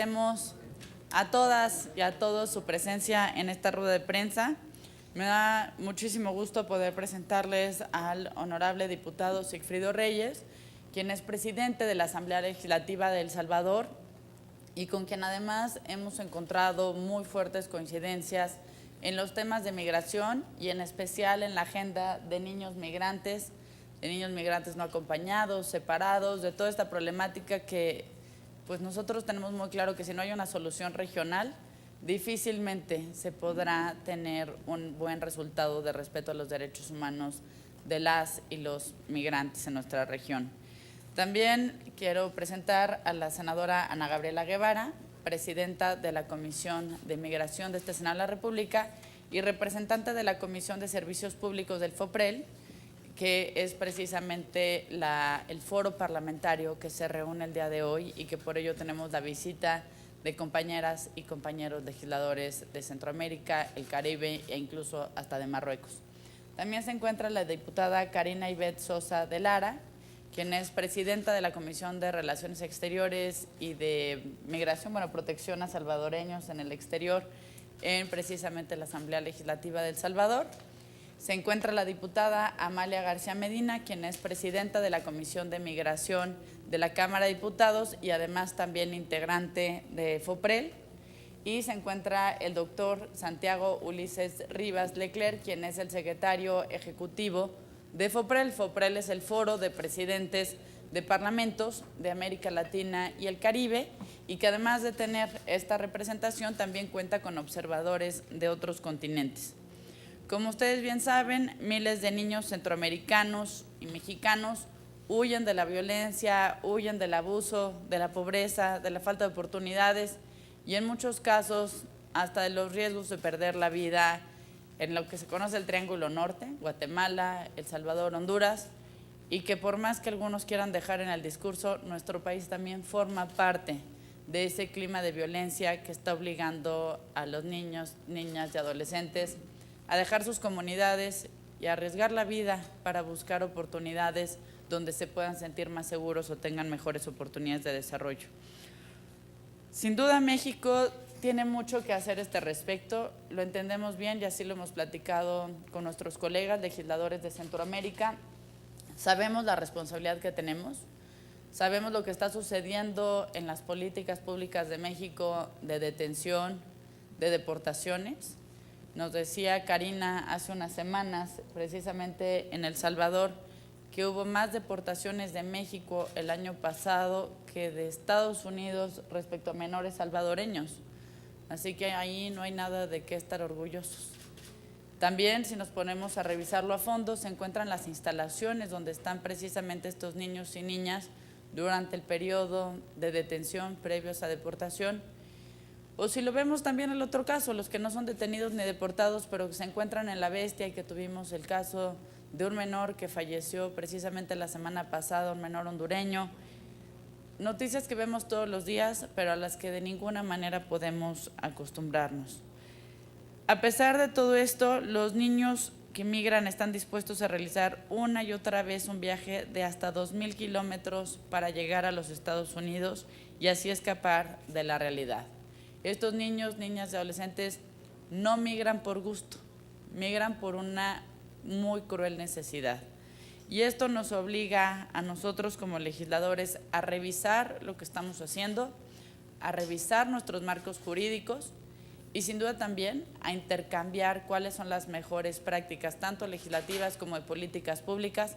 agradecemos a todas y a todos su presencia en esta rueda de prensa. Me da muchísimo gusto poder presentarles al honorable diputado Sigfrido Reyes, quien es presidente de la Asamblea Legislativa de El Salvador y con quien además hemos encontrado muy fuertes coincidencias en los temas de migración y en especial en la agenda de niños migrantes no acompañados, separados, de toda esta problemática que pues nosotros tenemos muy claro que si no hay una solución regional, difícilmente se podrá tener un buen resultado de respeto a los derechos humanos de las y los migrantes en nuestra región. También quiero presentar a la senadora Ana Gabriela Guevara, presidenta de la Comisión de Migración de este Senado de la República y representante de la Comisión de Servicios Públicos del FOPREL, que es precisamente el foro parlamentario que se reúne el día de hoy y que por ello tenemos la visita de compañeras y compañeros legisladores de Centroamérica, el Caribe e incluso hasta de Marruecos. También se encuentra la diputada Karina Ivette Sosa de Lara, quien es presidenta de la Comisión de Relaciones Exteriores y de Migración, protección a salvadoreños en el exterior, en precisamente la Asamblea Legislativa de El Salvador. Se encuentra la diputada Amalia García Medina, quien es presidenta de la Comisión de Migración de la Cámara de Diputados y además también integrante de FOPREL. Y se encuentra el doctor Santiago Ulises Rivas Leclerc, quien es el secretario ejecutivo de FOPREL. FOPREL es el foro de presidentes de parlamentos de América Latina y el Caribe y que además de tener esta representación también cuenta con observadores de otros continentes. Como ustedes bien saben, miles de niños centroamericanos y mexicanos huyen de la violencia, huyen del abuso, de la pobreza, de la falta de oportunidades y en muchos casos hasta de los riesgos de perder la vida en lo que se conoce el Triángulo Norte, Guatemala, El Salvador, Honduras, y que por más que algunos quieran dejar en el discurso, nuestro país también forma parte de ese clima de violencia que está obligando a los niños, niñas y adolescentes a dejar sus comunidades y a arriesgar la vida para buscar oportunidades donde se puedan sentir más seguros o tengan mejores oportunidades de desarrollo. Sin duda, México tiene mucho que hacer a este respecto, lo entendemos bien y así lo hemos platicado con nuestros colegas legisladores de Centroamérica. Sabemos la responsabilidad que tenemos, sabemos lo que está sucediendo en las políticas públicas de México de detención, de deportaciones. Nos decía Karina hace unas semanas, precisamente en El Salvador, que hubo más deportaciones de México el año pasado que de Estados Unidos respecto a menores salvadoreños. Así que ahí no hay nada de qué estar orgullosos. También, si nos ponemos a revisarlo a fondo, se encuentran las instalaciones donde están precisamente estos niños y niñas durante el periodo de detención previos a deportación. O si lo vemos también el otro caso, los que no son detenidos ni deportados, pero que se encuentran en La Bestia y que tuvimos el caso de un menor que falleció precisamente la semana pasada, un menor hondureño. Noticias que vemos todos los días, pero a las que de ninguna manera podemos acostumbrarnos. A pesar de todo esto, los niños que migran están dispuestos a realizar una y otra vez un viaje de hasta 2,000 kilómetros para llegar a los Estados Unidos y así escapar de la realidad. Estos niños, niñas y adolescentes no migran por gusto, migran por una muy cruel necesidad. Y esto nos obliga a nosotros como legisladores a revisar lo que estamos haciendo, a revisar nuestros marcos jurídicos y sin duda también a intercambiar cuáles son las mejores prácticas, tanto legislativas como de políticas públicas,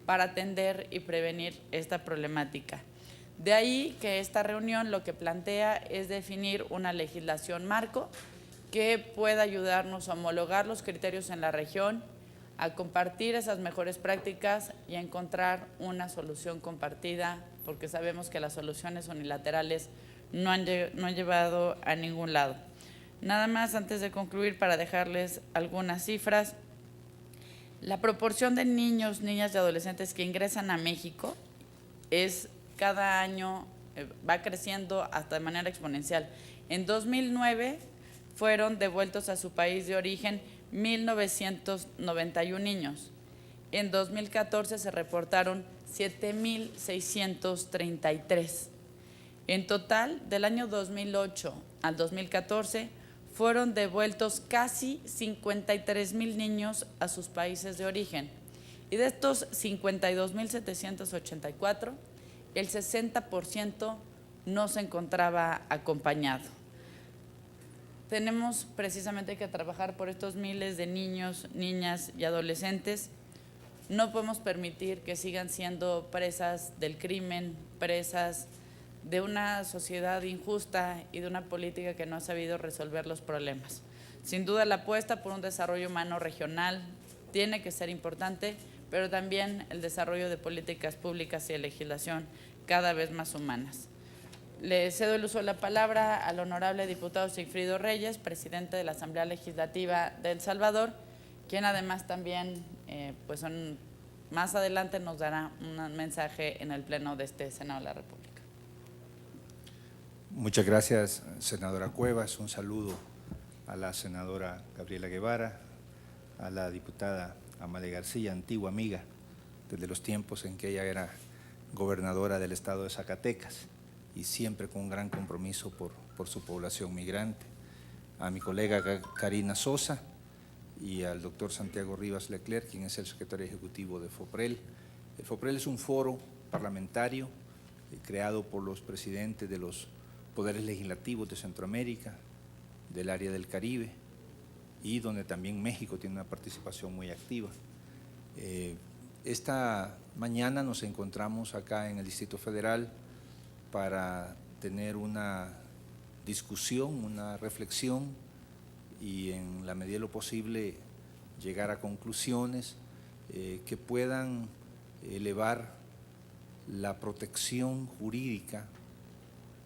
para atender y prevenir esta problemática. De ahí que esta reunión lo que plantea es definir una legislación marco que pueda ayudarnos a homologar los criterios en la región, a compartir esas mejores prácticas y a encontrar una solución compartida, porque sabemos que las soluciones unilaterales no han llevado a ningún lado. Nada más antes de concluir para dejarles algunas cifras. La proporción de niños, niñas y adolescentes que ingresan a México es cada año va creciendo hasta de manera exponencial. En 2009 fueron devueltos a su país de origen 1,991 niños. En 2014 se reportaron 7,633. En total, del año 2008 al 2014, fueron devueltos casi 53,000 niños a sus países de origen. Y de estos 52,784, el 60% no se encontraba acompañado. Tenemos precisamente que trabajar por estos miles de niños, niñas y adolescentes. No podemos permitir que sigan siendo presas del crimen, presas de una sociedad injusta y de una política que no ha sabido resolver los problemas. Sin duda, la apuesta por un desarrollo humano regional tiene que ser importante, pero también el desarrollo de políticas públicas y de legislación cada vez más humanas. Le cedo el uso de la palabra al honorable diputado Sigfrido Reyes, presidente de la Asamblea Legislativa de El Salvador, quien además también, más adelante nos dará un mensaje en el Pleno de este Senado de la República. Muchas gracias, senadora Cuevas. Un saludo a la senadora Gabriela Guevara, a la diputada Amalia García, antigua amiga desde los tiempos en que ella era gobernadora del estado de Zacatecas y siempre con un gran compromiso por su población migrante, a mi colega Karina Sosa y al doctor Santiago Rivas Leclerc, quien es el secretario ejecutivo de FOPREL. El FOPREL es un foro parlamentario creado por los presidentes de los poderes legislativos de Centroamérica, del área del Caribe, y donde también México tiene una participación muy activa. Esta mañana nos encontramos acá en el Distrito Federal para tener una discusión, una reflexión y en la medida de lo posible llegar a conclusiones que puedan elevar la protección jurídica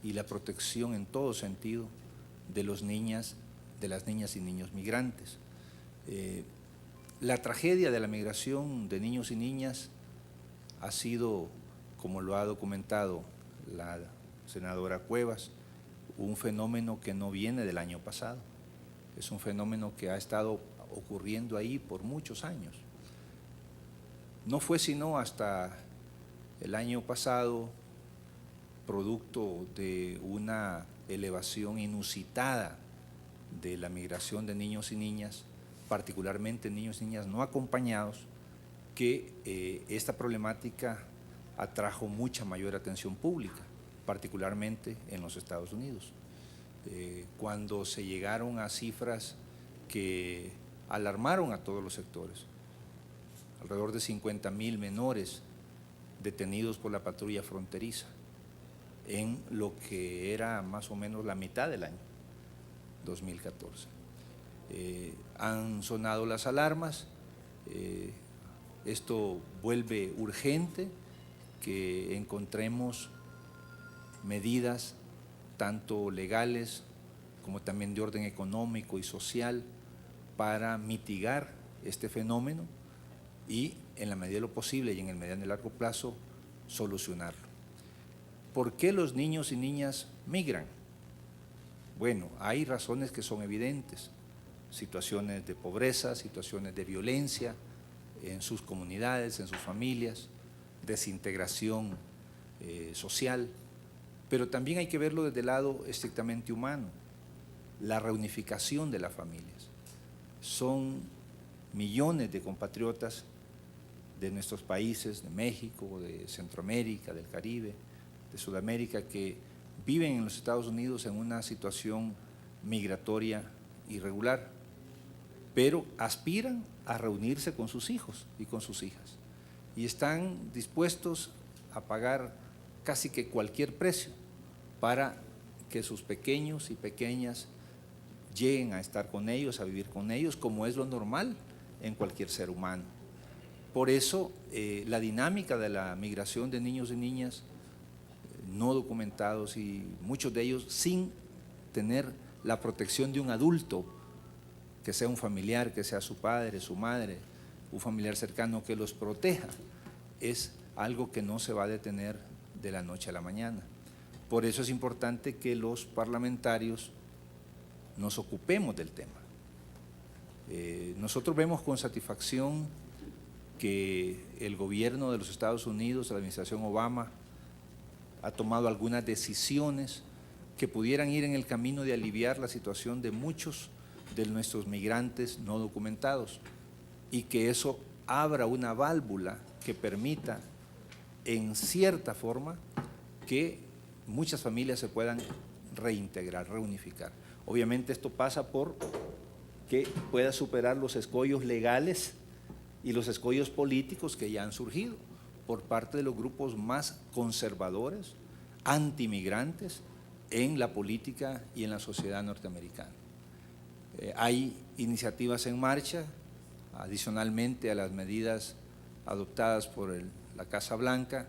y la protección en todo sentido de las niñas y niños migrantes. La tragedia de la migración de niños y niñas ha sido, como lo ha documentado la senadora Cuevas, un fenómeno que no viene del año pasado. Es un fenómeno que ha estado ocurriendo ahí por muchos años. No fue sino hasta el año pasado, producto de una elevación inusitada de la migración de niños y niñas, particularmente niños y niñas no acompañados, que esta problemática atrajo mucha mayor atención pública, particularmente en los Estados Unidos. Cuando se llegaron a cifras que alarmaron a todos los sectores, alrededor de 50,000 menores detenidos por la patrulla fronteriza en lo que era más o menos la mitad del año 2014. Han sonado las alarmas, esto vuelve urgente que encontremos medidas tanto legales como también de orden económico y social para mitigar este fenómeno y en la medida de lo posible y en el mediano y largo plazo solucionarlo. ¿Por qué los niños y niñas migran? Bueno, hay razones que son evidentes, situaciones de pobreza, situaciones de violencia en sus comunidades, en sus familias, desintegración social, pero también hay que verlo desde el lado estrictamente humano, la reunificación de las familias. Son millones de compatriotas de nuestros países, de México, de Centroamérica, del Caribe, de Sudamérica, que viven en los Estados Unidos en una situación migratoria irregular, pero aspiran a reunirse con sus hijos y con sus hijas y están dispuestos a pagar casi que cualquier precio para que sus pequeños y pequeñas lleguen a estar con ellos, a vivir con ellos, como es lo normal en cualquier ser humano. Por eso la dinámica de la migración de niños y niñas no documentados y muchos de ellos sin tener la protección de un adulto, que sea un familiar, que sea su padre, su madre, un familiar cercano que los proteja, es algo que no se va a detener de la noche a la mañana. Por eso es importante que los parlamentarios nos ocupemos del tema. Nosotros vemos con satisfacción que el gobierno de los Estados Unidos, la administración Obama, ha tomado algunas decisiones que pudieran ir en el camino de aliviar la situación de muchos de nuestros migrantes no documentados y que eso abra una válvula que permita en cierta forma que muchas familias se puedan reintegrar, reunificar. Obviamente esto pasa por que pueda superar los escollos legales y los escollos políticos que ya han surgido por parte de los grupos más conservadores, antimigrantes en la política y en la sociedad norteamericana. Hay iniciativas en marcha, adicionalmente a las medidas adoptadas por la Casa Blanca,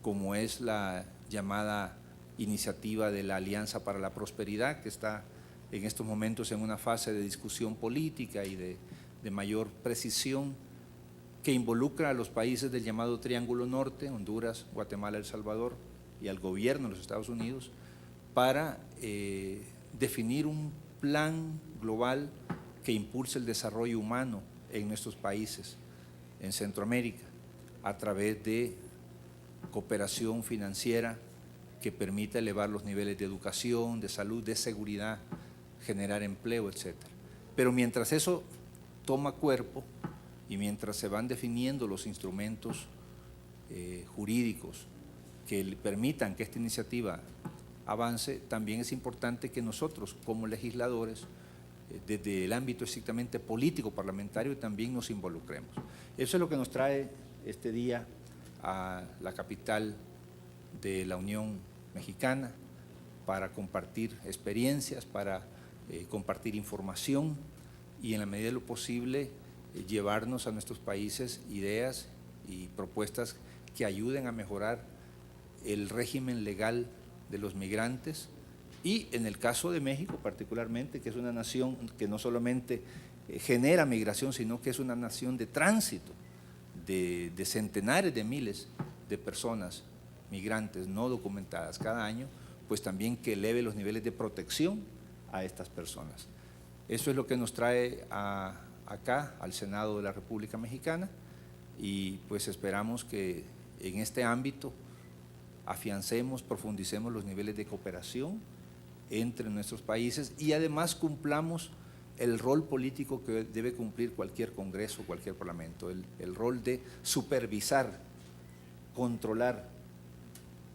como es la llamada iniciativa de la Alianza para la Prosperidad, que está en estos momentos en una fase de discusión política y de mayor precisión, que involucra a los países del llamado Triángulo Norte, Honduras, Guatemala, El Salvador, y al gobierno de los Estados Unidos, para definir un plan global que impulse el desarrollo humano en nuestros países, en Centroamérica, a través de cooperación financiera que permita elevar los niveles de educación, de salud, de seguridad, generar empleo, etc. Pero mientras eso toma cuerpo y mientras se van definiendo los instrumentos jurídicos que permitan que esta iniciativa avance, también es importante que nosotros como legisladores, desde el ámbito estrictamente político parlamentario, también nos involucremos. Eso es lo que nos trae este día a la capital de la Unión Mexicana, para compartir experiencias, para compartir información y en la medida de lo posible llevarnos a nuestros países ideas y propuestas que ayuden a mejorar el régimen legal de los migrantes y en el caso de México particularmente, que es una nación que no solamente genera migración, sino que es una nación de tránsito de centenares de miles de personas migrantes no documentadas cada año, pues también que eleve los niveles de protección a estas personas. Eso es lo que nos trae acá al Senado de la República Mexicana y pues esperamos que en este ámbito afiancemos, profundicemos los niveles de cooperación entre nuestros países y además cumplamos el rol político que debe cumplir cualquier congreso, cualquier parlamento, el rol de supervisar, controlar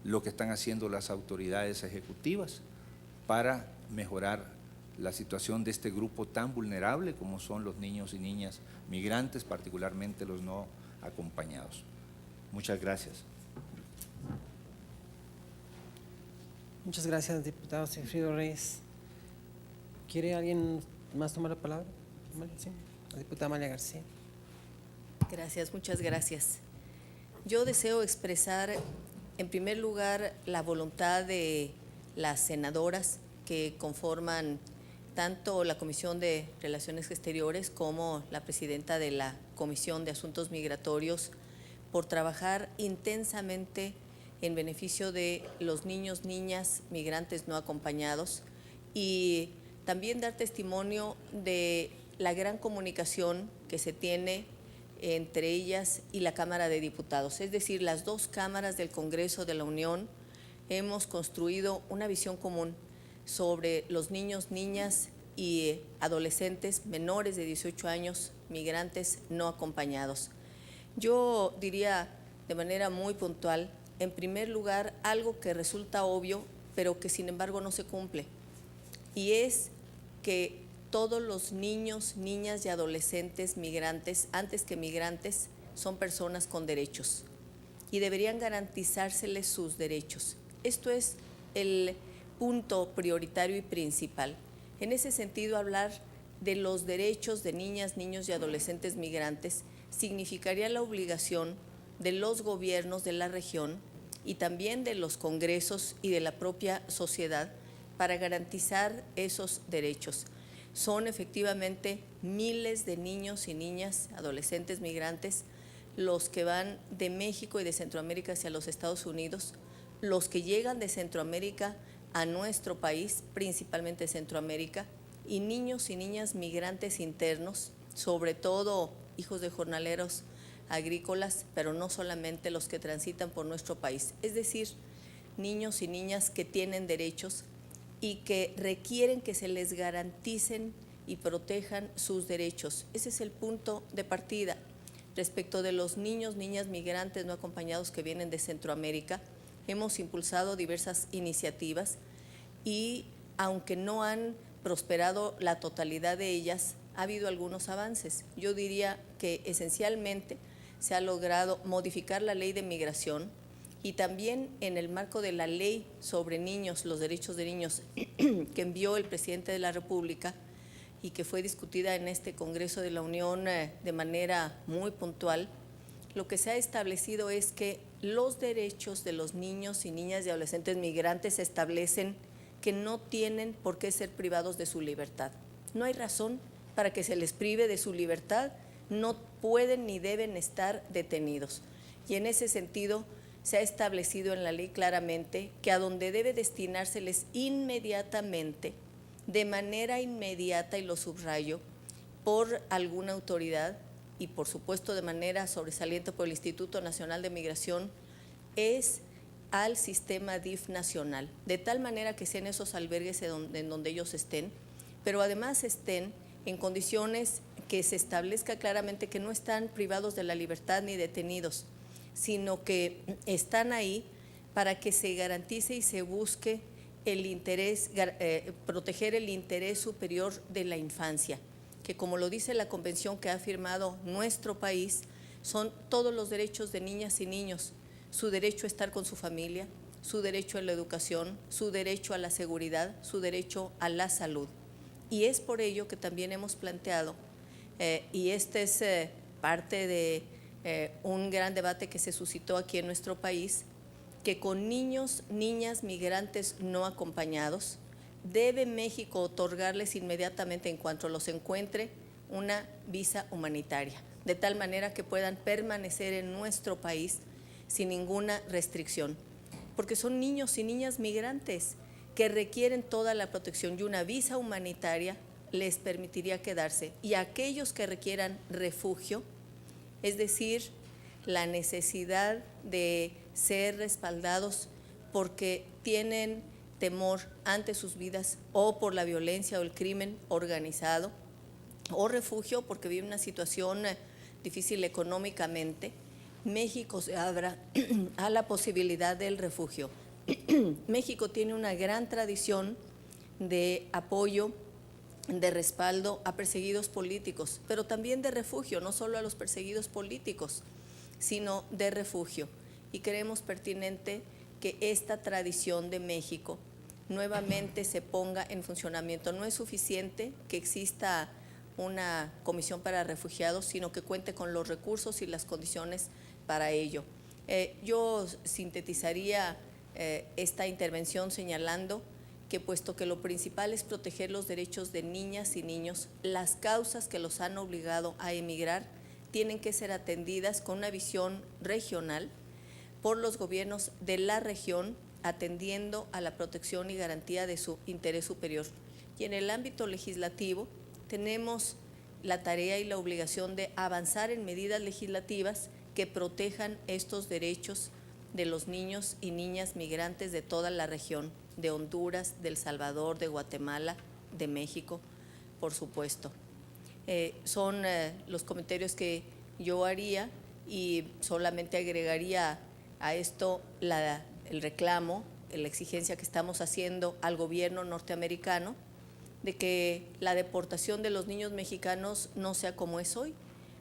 lo que están haciendo las autoridades ejecutivas para mejorar la situación de este grupo tan vulnerable como son los niños y niñas migrantes, particularmente los no acompañados. Muchas gracias. Muchas gracias, diputado Sigfrido Reyes. ¿Quiere alguien más tomar la palabra? Sí, la diputada Amalia García. Gracias, muchas gracias. Yo deseo expresar, en primer lugar, la voluntad de las senadoras que conforman tanto la Comisión de Relaciones Exteriores como la presidenta de la Comisión de Asuntos Migratorios por trabajar intensamente en beneficio de los niños, niñas, migrantes no acompañados y también dar testimonio de la gran comunicación que se tiene entre ellas y la Cámara de Diputados. Es decir, las dos cámaras del Congreso de la Unión hemos construido una visión común sobre los niños, niñas y adolescentes menores de 18 años, migrantes no acompañados. Yo diría de manera muy puntual, en primer lugar, algo que resulta obvio, pero que sin embargo no se cumple, y es que todos los niños, niñas y adolescentes migrantes, antes que migrantes, son personas con derechos y deberían garantizárseles sus derechos. Esto es el punto prioritario y principal. En ese sentido, hablar de los derechos de niñas, niños y adolescentes migrantes significaría la obligación de los gobiernos de la región y también de los congresos y de la propia sociedad para garantizar esos derechos. Son efectivamente miles de niños y niñas, adolescentes migrantes, los que van de México y de Centroamérica hacia los Estados Unidos, los que llegan de Centroamérica a nuestro país, principalmente Centroamérica, y niños y niñas migrantes internos, sobre todo hijos de jornaleros agrícolas, pero no solamente los que transitan por nuestro país. Es decir, niños y niñas que tienen derechos y que requieren que se les garanticen y protejan sus derechos. Ese es el punto de partida. Respecto de los niños, niñas migrantes no acompañados que vienen de Centroamérica, hemos impulsado diversas iniciativas y aunque no han prosperado la totalidad de ellas, ha habido algunos avances. Yo diría que esencialmente se ha logrado modificar la ley de migración y también en el marco de la ley sobre niños, los derechos de niños que envió el presidente de la República y que fue discutida en este Congreso de la Unión de manera muy puntual, lo que se ha establecido es que los derechos de los niños y niñas y adolescentes migrantes se establecen que no tienen por qué ser privados de su libertad. No hay razón para que se les prive de su libertad, no pueden ni deben estar detenidos. Y en ese sentido se ha establecido en la ley claramente que a donde debe destinárseles inmediatamente, de manera inmediata, y lo subrayo, por alguna autoridad y por supuesto de manera sobresaliente por el Instituto Nacional de Migración, es al sistema DIF nacional, de tal manera que sean esos albergues en donde ellos estén, pero además estén en condiciones que se establezca claramente que no están privados de la libertad ni detenidos, sino que están ahí para que se garantice y se busque el interés, proteger el interés superior de la infancia, que como lo dice la convención que ha firmado nuestro país, son todos los derechos de niñas y niños, su derecho a estar con su familia, su derecho a la educación, su derecho a la seguridad, su derecho a la salud. Y es por ello que también hemos planteado, y este es parte de un gran debate que se suscitó aquí en nuestro país, que con niños, niñas migrantes no acompañados, debe México otorgarles inmediatamente, en cuanto los encuentre, una visa humanitaria, de tal manera que puedan permanecer en nuestro país sin ninguna restricción, porque son niños y niñas migrantes que requieren toda la protección y una visa humanitaria les permitiría quedarse. Y aquellos que requieran refugio, es decir, la necesidad de ser respaldados porque tienen temor ante sus vidas o por la violencia o el crimen organizado, o refugio porque vive una situación difícil económicamente, México se abra a la posibilidad del refugio. México tiene una gran tradición de apoyo, de respaldo a perseguidos políticos, pero también de refugio, no solo a los perseguidos políticos, sino de refugio. Y creemos pertinente que esta tradición de México nuevamente se ponga en funcionamiento. No es suficiente que exista una comisión para refugiados, sino que cuente con los recursos y las condiciones para ello. Yo sintetizaría esta intervención señalando que, puesto que lo principal es proteger los derechos de niñas y niños, las causas que los han obligado a emigrar tienen que ser atendidas con una visión regional por los gobiernos de la región, atendiendo a la protección y garantía de su interés superior. Y en el ámbito legislativo tenemos la tarea y la obligación de avanzar en medidas legislativas que protejan estos derechos de los niños y niñas migrantes de toda la región, de Honduras, de El Salvador, de Guatemala, de México, por supuesto. Son los comentarios que yo haría y solamente agregaría a esto el reclamo, la exigencia que estamos haciendo al gobierno norteamericano de que la deportación de los niños mexicanos no sea como es hoy.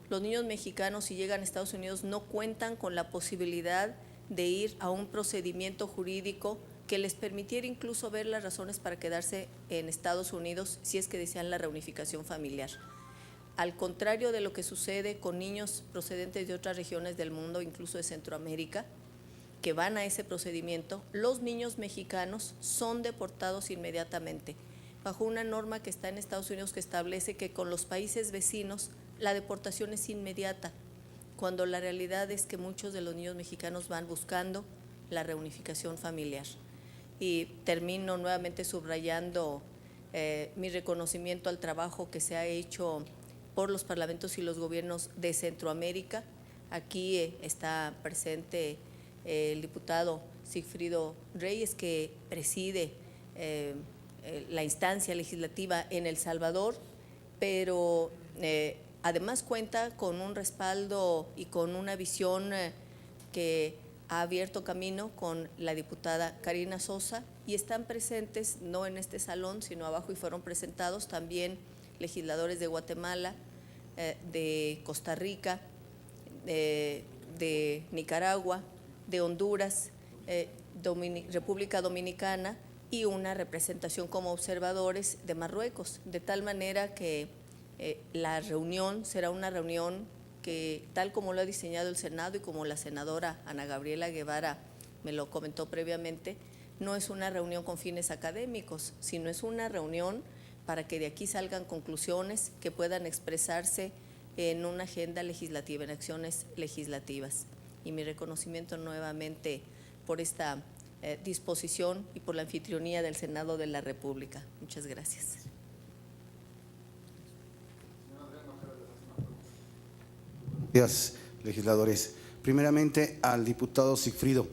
Los niños mexicanos, si llegan a Estados Unidos, no cuentan con la posibilidad de ir a un procedimiento jurídico que les permitiera incluso ver las razones para quedarse en Estados Unidos si es que desean la reunificación familiar. Al contrario de lo que sucede con niños procedentes de otras regiones del mundo, incluso de Centroamérica, que van a ese procedimiento, los niños mexicanos son deportados inmediatamente, bajo una norma que está en Estados Unidos que establece que con los países vecinos la deportación es inmediata, cuando la realidad es que muchos de los niños mexicanos van buscando la reunificación familiar. Y termino nuevamente subrayando mi reconocimiento al trabajo que se ha hecho por los parlamentos y los gobiernos de Centroamérica. Aquí está presente el diputado Sigfrido Reyes, que preside la instancia legislativa en El Salvador, pero además cuenta con un respaldo y con una visión que ha abierto camino con la diputada Karina Sosa, y están presentes, no en este salón, sino abajo, y fueron presentados también legisladores de Guatemala, de Costa Rica, de Nicaragua, de Honduras, República Dominicana, y una representación como observadores de Marruecos, de tal manera que la reunión será una reunión que, tal como lo ha diseñado el Senado y como la senadora Ana Gabriela Guevara me lo comentó previamente, no es una reunión con fines académicos, sino es una reunión para que de aquí salgan conclusiones que puedan expresarse en una agenda legislativa, en acciones legislativas. Y mi reconocimiento nuevamente por esta disposición y por la anfitrionía del Senado de la República. Muchas gracias. Gracias, legisladores. Primeramente, al diputado Sigfrido.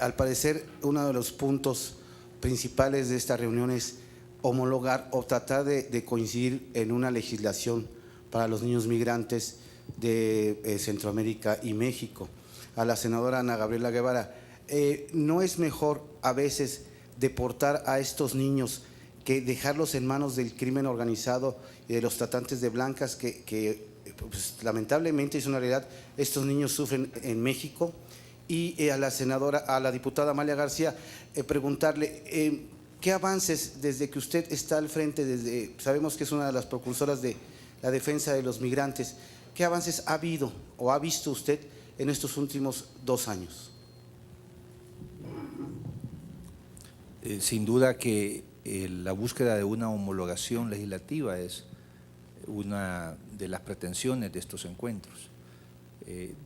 Al parecer, uno de los puntos principales de esta reunión es homologar o tratar de coincidir en una legislación para los niños migrantes de Centroamérica y México. A la senadora Ana Gabriela Guevara, ¿no es mejor a veces deportar a estos niños que dejarlos en manos del crimen organizado y de los tratantes de blancas que pues, lamentablemente es una realidad, estos niños sufren en México? Y a la senadora, a la diputada Amalia García, preguntarle ¿qué avances desde que usted está al frente, sabemos que es una de las precursoras de la defensa de los migrantes, qué avances ha habido o ha visto usted en estos últimos 2 años? Sin duda que la búsqueda de una homologación legislativa es una de las pretensiones de estos encuentros.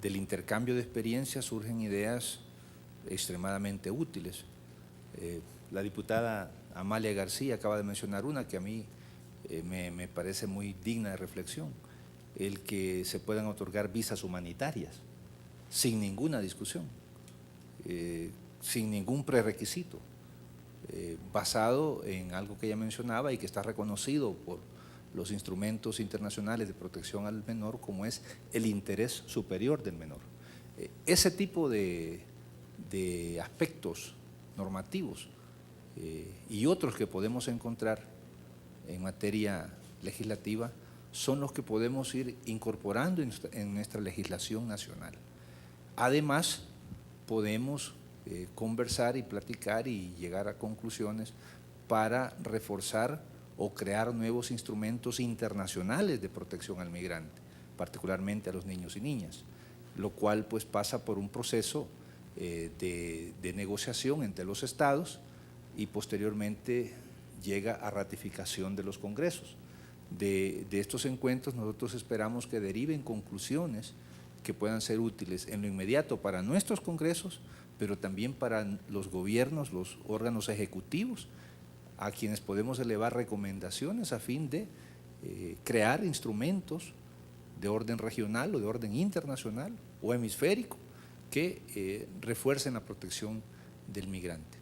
Del intercambio de experiencias surgen ideas extremadamente útiles. La diputada Amalia García acaba de mencionar una que a mí me parece muy digna de reflexión, el que se puedan otorgar visas humanitarias sin ninguna discusión, sin ningún prerequisito, basado en algo que ella mencionaba y que está reconocido por los instrumentos internacionales de protección al menor, como es el interés superior del menor. Ese tipo de aspectos normativos y otros que podemos encontrar en materia legislativa son los que podemos ir incorporando en nuestra legislación nacional. Además, podemos conversar y platicar y llegar a conclusiones para reforzar o crear nuevos instrumentos internacionales de protección al migrante, particularmente a los niños y niñas, lo cual pues pasa por un proceso de negociación entre los estados y posteriormente llega a ratificación de los congresos. De estos encuentros nosotros esperamos que deriven conclusiones que puedan ser útiles en lo inmediato para nuestros congresos, pero también para los gobiernos, los órganos ejecutivos, a quienes podemos elevar recomendaciones a fin de crear instrumentos de orden regional o de orden internacional o hemisférico que refuercen la protección del migrante.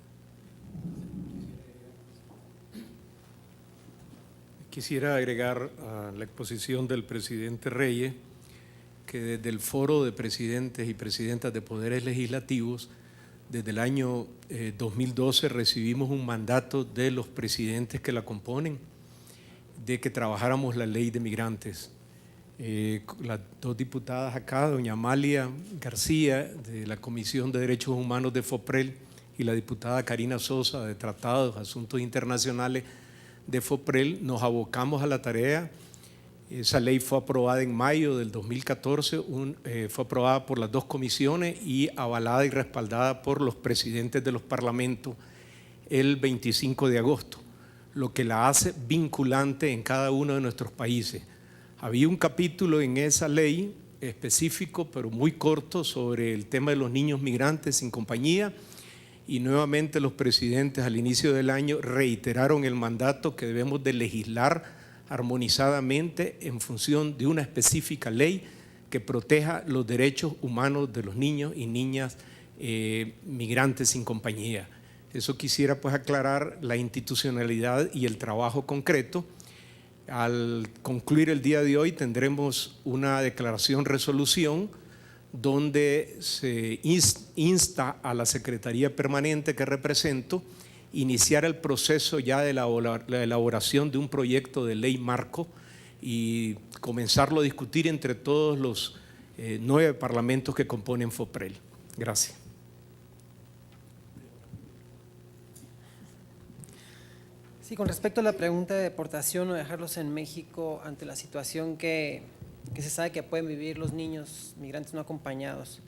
Quisiera agregar a la exposición del presidente Reyes que desde el Foro de Presidentes y Presidentas de Poderes Legislativos, desde el año 2012 recibimos un mandato de los presidentes que la componen de que trabajáramos la ley de migrantes. Las 2 diputadas acá, doña Amalia García de la Comisión de Derechos Humanos de FOPREL y la diputada Karina Sosa de Tratados, Asuntos Internacionales de FOPREL, nos abocamos a la tarea. Esa ley fue aprobada en mayo del 2014, fue aprobada por las 2 comisiones y avalada y respaldada por los presidentes de los parlamentos el 25 de agosto, lo que la hace vinculante en cada uno de nuestros países. Había un capítulo en esa ley específico, pero muy corto, sobre el tema de los niños migrantes sin compañía, y nuevamente los presidentes al inicio del año reiteraron el mandato que debemos de legislar armonizadamente en función de una específica ley que proteja los derechos humanos de los niños y niñas Migrantes sin Compañía. Eso quisiera pues aclarar la institucionalidad y el trabajo concreto. Al concluir el día de hoy tendremos una resolución donde se insta a la Secretaría Permanente que represento iniciar el proceso ya de la elaboración de un proyecto de ley marco y comenzarlo a discutir entre todos los 9 parlamentos que componen FOPREL. Gracias. Sí, con respecto a la pregunta de deportación o dejarlos en México ante la situación que se sabe que pueden vivir los niños migrantes no acompañados,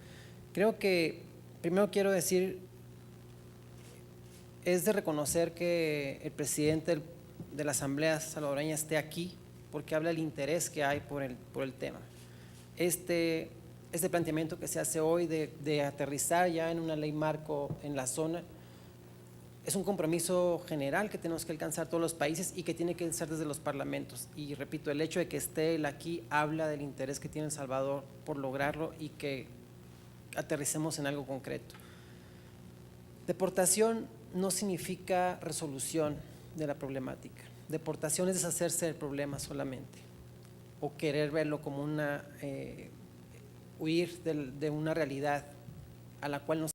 creo que primero quiero decir, es de reconocer que el presidente de la Asamblea Salvadoreña esté aquí porque habla del interés que hay por el tema. Este planteamiento que se hace hoy de aterrizar ya en una ley marco en la zona es un compromiso general que tenemos que alcanzar todos los países y que tiene que ser desde los parlamentos. Y repito, el hecho de que esté él aquí habla del interés que tiene El Salvador por lograrlo y que aterricemos en algo concreto. Deportación no significa resolución de la problemática. Deportación es deshacerse del problema solamente o querer verlo como huir de una realidad a la cual no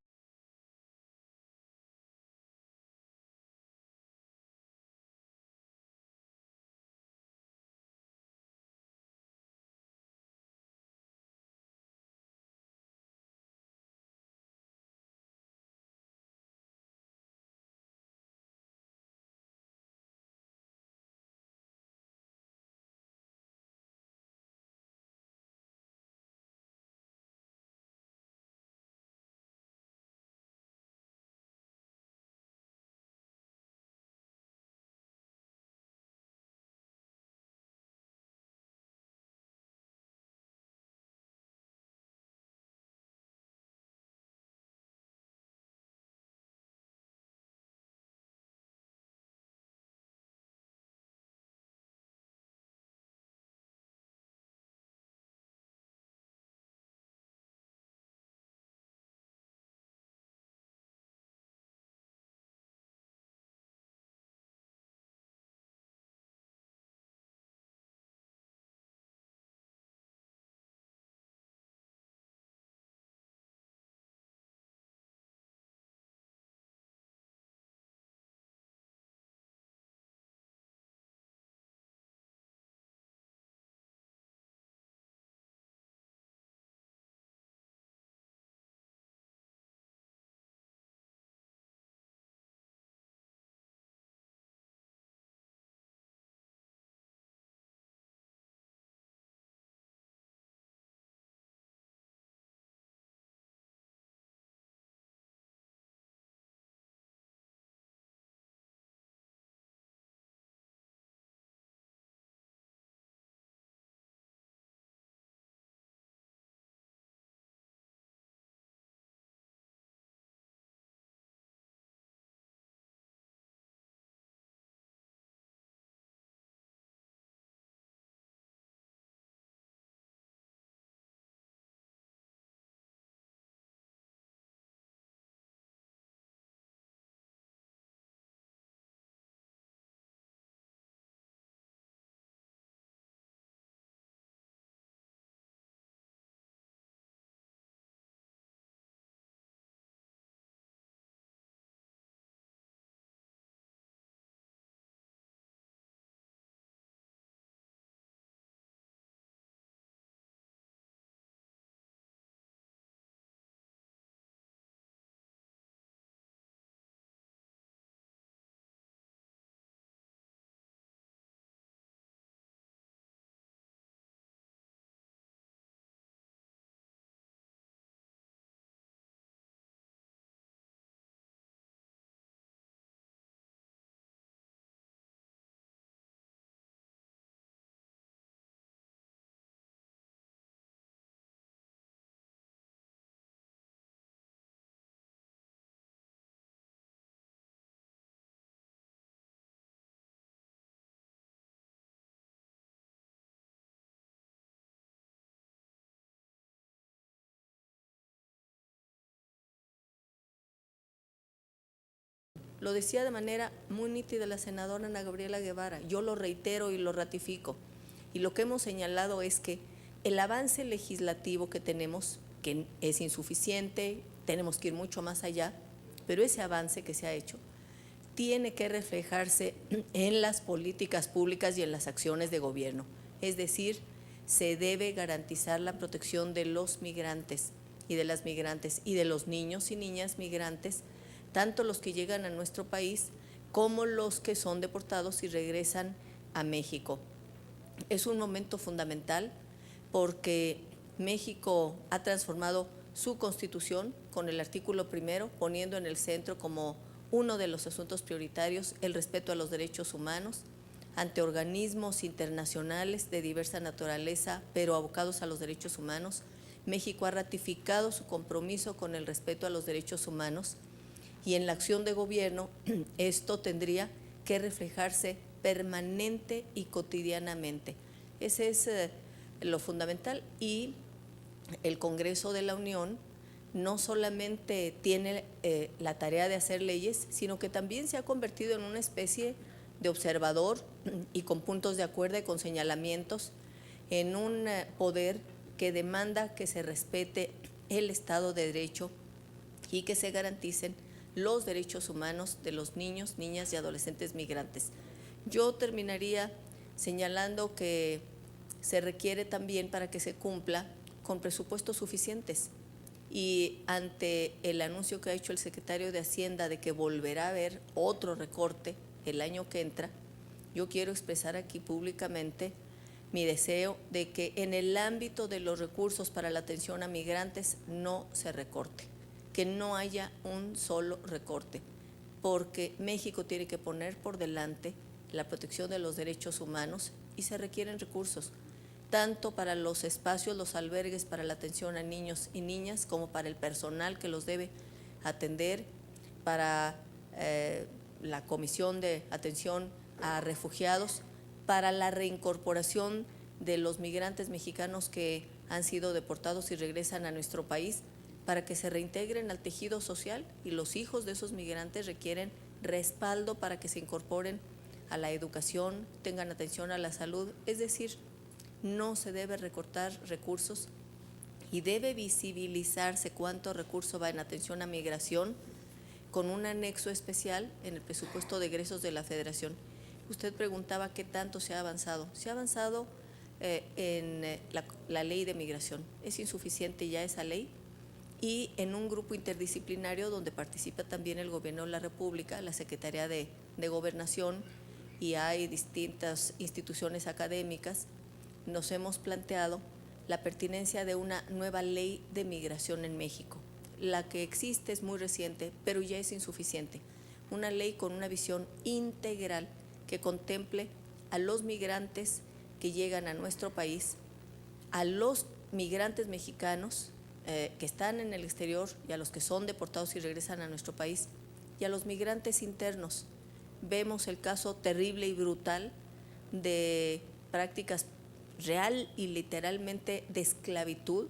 Lo decía de manera muy nítida la senadora Ana Gabriela Guevara, yo lo reitero y lo ratifico. Y lo que hemos señalado es que el avance legislativo que tenemos, que es insuficiente, tenemos que ir mucho más allá, pero ese avance que se ha hecho tiene que reflejarse en las políticas públicas y en las acciones de gobierno. Es decir, se debe garantizar la protección de los migrantes y de las migrantes y de los niños y niñas migrantes, tanto los que llegan a nuestro país como los que son deportados y regresan a México. Es un momento fundamental porque México ha transformado su Constitución con el artículo 1, poniendo en el centro como uno de los asuntos prioritarios el respeto a los derechos humanos ante organismos internacionales de diversa naturaleza, pero abocados a los derechos humanos. México ha ratificado su compromiso con el respeto a los derechos humanos y en la acción de gobierno esto tendría que reflejarse permanente y cotidianamente. Ese es lo fundamental, y el Congreso de la Unión no solamente tiene la tarea de hacer leyes, sino que también se ha convertido en una especie de observador y con puntos de acuerdo y con señalamientos en un poder que demanda que se respete el Estado de Derecho y que se garanticen los derechos humanos de los niños, niñas y adolescentes migrantes. Yo terminaría señalando que se requiere también para que se cumpla con presupuestos suficientes. Y ante el anuncio que ha hecho el secretario de Hacienda de que volverá a haber otro recorte el año que entra, yo quiero expresar aquí públicamente mi deseo de que en el ámbito de los recursos para la atención a migrantes no se recorte, que no haya un solo recorte, porque México tiene que poner por delante la protección de los derechos humanos y se requieren recursos, tanto para los espacios, los albergues para la atención a niños y niñas, como para el personal que los debe atender, para la Comisión de Atención a Refugiados, para la reincorporación de los migrantes mexicanos que han sido deportados y regresan a nuestro país, para que se reintegren al tejido social, y los hijos de esos migrantes requieren respaldo para que se incorporen a la educación, tengan atención a la salud. Es decir, no se debe recortar recursos y debe visibilizarse cuánto recurso va en atención a migración con un anexo especial en el presupuesto de egresos de la Federación. Usted preguntaba qué tanto se ha avanzado. Se ha avanzado en la ley de migración. Es insuficiente ya esa ley, y en un grupo interdisciplinario donde participa también el Gobierno de la República, la Secretaría de Gobernación, y hay distintas instituciones académicas, nos hemos planteado la pertinencia de una nueva ley de migración en México. La que existe es muy reciente, pero ya es insuficiente. Una ley con una visión integral que contemple a los migrantes que llegan a nuestro país, a los migrantes mexicanos que están en el exterior y a los que son deportados y regresan a nuestro país, y a los migrantes internos. Vemos el caso terrible y brutal de prácticas real y literalmente de esclavitud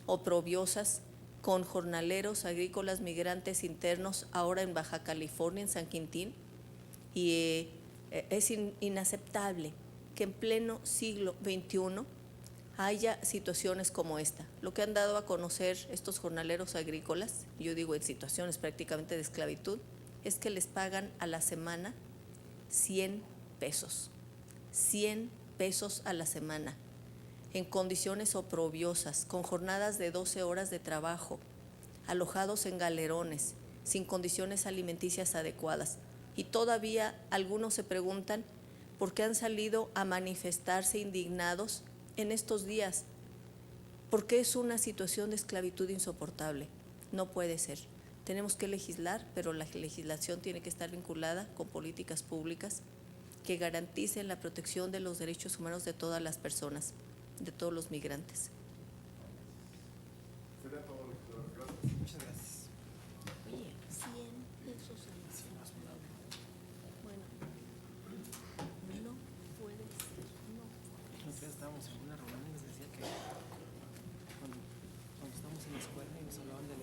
oprobiosas con jornaleros agrícolas migrantes internos ahora en Baja California, en San Quintín, y es inaceptable que en pleno siglo XXI haya situaciones como esta. Lo que han dado a conocer estos jornaleros agrícolas, yo digo en situaciones prácticamente de esclavitud, es que les pagan a la semana 100 pesos, 100 pesos a la semana, en condiciones oprobiosas, con jornadas de 12 horas de trabajo, alojados en galerones, sin condiciones alimenticias adecuadas. Y todavía algunos se preguntan por qué han salido a manifestarse indignados en estos días, porque es una situación de esclavitud insoportable. No puede ser. Tenemos que legislar, pero la legislación tiene que estar vinculada con políticas públicas que garanticen la protección de los derechos humanos de todas las personas, de todos los migrantes. Muchas gracias. Oye, 100 pesos a la semana. Bueno, no puede ser, no. Nosotros estábamos en una reunión y nos decía que cuando estábamos en la escuela y nos hablaban de